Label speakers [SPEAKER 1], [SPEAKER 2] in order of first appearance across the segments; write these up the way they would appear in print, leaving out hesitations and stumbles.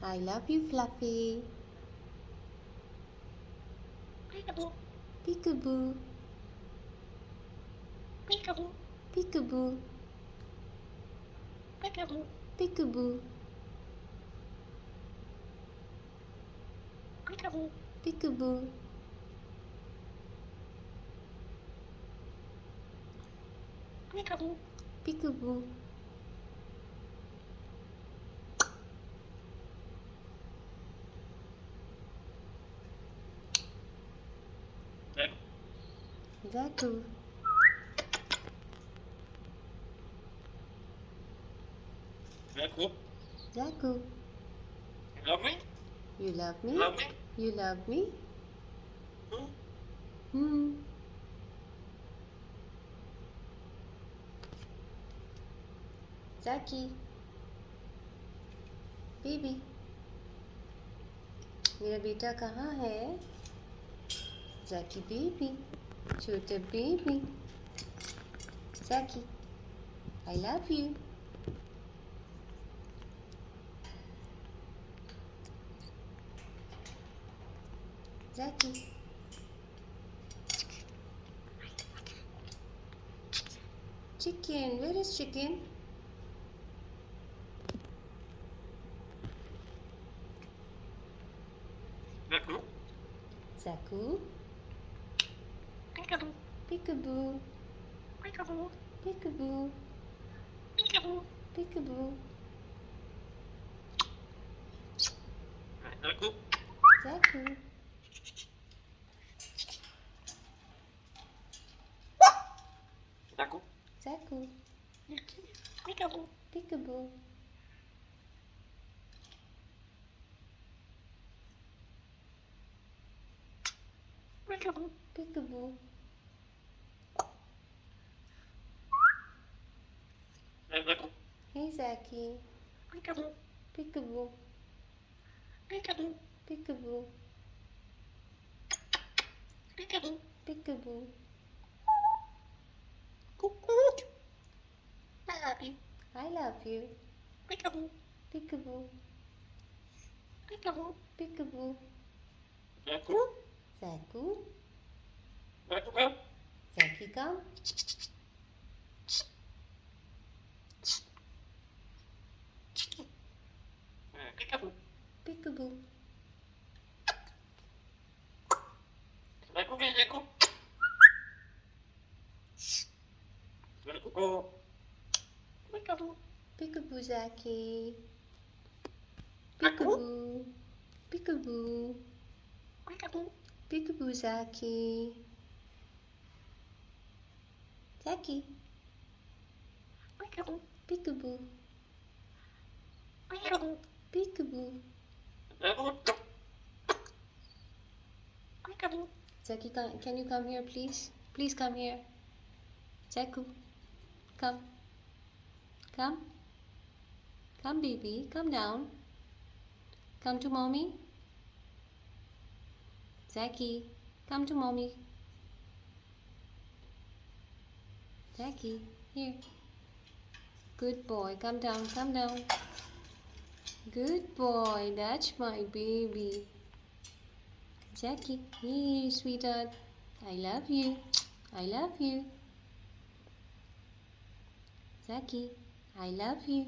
[SPEAKER 1] I love you, Fluffy. Peekaboo. Peekaboo. Peekaboo. Peekaboo. Peekaboo. Peekaboo. Peekaboo. Peekaboo. Peekaboo. Peekaboo. Zaky. Zaky. You love me? You love me? Hmm. Zaky. Baby मेरा बेटा कहाँ है? Zaky baby, छोटा baby. Zaky, I love you. Zaky. Chicken, where is chicken? Zaky. Peekaboo. Peekaboo. Peekaboo. Peekaboo. Peekaboo. Peekaboo. Zaky. Zaky. Peekaboo. Peekaboo. Peekaboo. Peekaboo. Hey Zaky. Peekaboo. Peekaboo. Peekaboo. Peekaboo. Peekaboo. Peekaboo. I love you. I love you. Peekaboo. Peekaboo. Peekaboo. Peekaboo. Zaky. Zaky, come. Peekaboo. Peekaboo. Peekaboo. Peekaboo, Zaky. Peekaboo. Peekaboo. Peekaboo. Peekaboo, Zaky. Zaky. Peekaboo. Peekaboo. Peekaboo. Peekaboo. Peekaboo. Zaky, can you come here, please? Please come here. Zaky, come. Come. Come, baby. Come down. Come to mommy. Zaky, come to mommy. Zaky, here. Good boy. Come down. Come down. Good boy. That's my baby. Zaky, here, sweetheart. I love you. I love you. Zaky, I love you.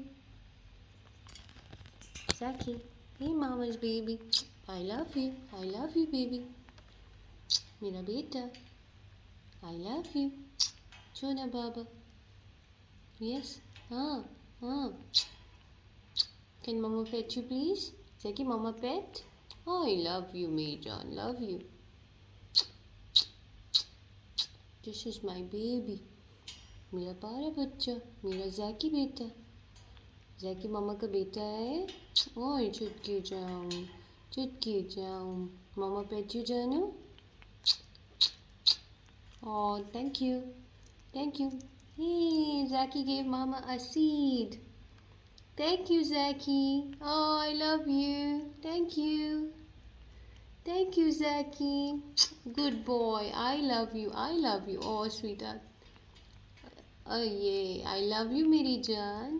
[SPEAKER 1] Zaky, hey mama's baby. I love you. I love you, baby. मेरा बेटा. I love you. Chona Baba. Yes. Can mama pet you, please? Zaky, mama pet? I love you, Mejan. Love you. This is my baby. मेरा प्यारा बच्चा. मेरा Zaky बेटा. Zaky मामा का बेटा है. ओए चुटकी जाऊं. Chutki जाऊं. Mama pet you, Janu? Oh, thank you. Thank you. Hey, Zaky gave Mama a seed. Thank you, Zaky. Oh, I love you. Thank you. Thank you, Zaky. Good boy. I love you. I love you. Oh, sweetheart. Oh, yeah. I love you, मेरी जान.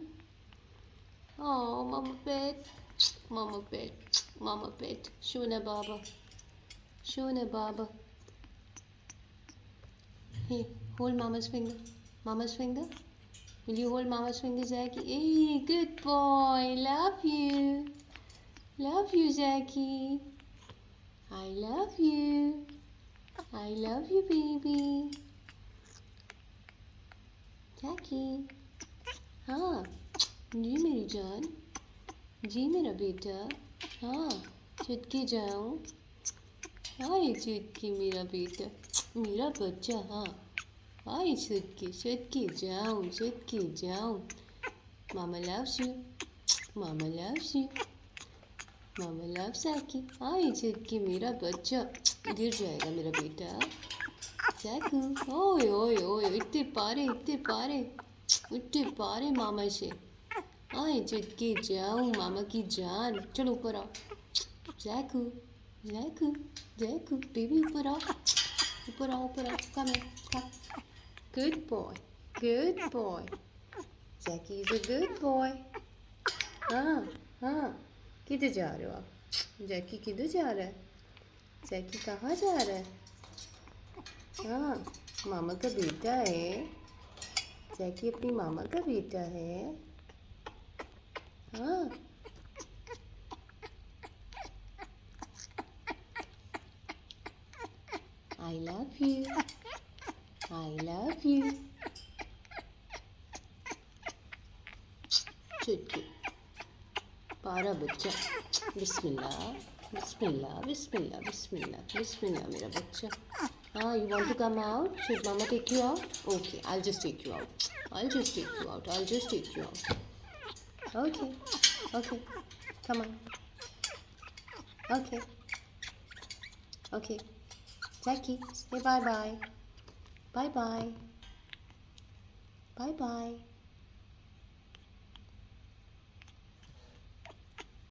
[SPEAKER 1] Oh, mama pet. Mama pet. Mama pet. Shona Baba. Shona Baba. Hey, hold mama's finger. Mama's finger. Will you hold mama's finger, Zaky? Hey, good boy. Love you. Love you, Zaky. I love you. I love you, baby. Zaky. हाँ जी मेरी जान. जी मेरा बेटा. हाँ चुटकी जाऊँ. हाय चुटकी मेरा बेटा. मेरा बच्चा. हाँ हाय चुटकी. चुटकी जाऊँ. चुटकी जाऊँ. Mama loves you. Mama loves you. Mama loves Zaky. हाय चुटकी मेरा बच्चा. गिर जाएगा मेरा बेटा. Zaky. ओए ओए ओए इतने पारे इतने पारे मामा से. आए चुटकी जाऊँ मामा की जान. चलो ऊपर आओ. जैकू जैकू जैकू बेबी ऊपर आओ. ऊपर आओ ऊपर आओ. कम है come. Good boy. Good boy. Jackie is a good boy. हाँ हाँ. किधर जा रहे हो आप? जैकी किधर जा रहा है? जैकी कहाँ जा रहा है? हाँ मामा का बेटा है. जैकी अपनी मामा का बेटा है. हाँ I love you. I love you. चुटकी पारा बच्चा. बिस्मिल्लाह बिस्मिल्लाह बिस्मिल्लाह बिस्मिल्लाह बिस्मिल्लाह मेरा बच्चा. हाँ you want to come out? Should mama take you out? Okay, I'll just take you out. I'll just take you out. I'll just take you out. Okay. Okay. Come on. Okay. Okay. Zaky, say bye-bye. Bye-bye. Bye-bye.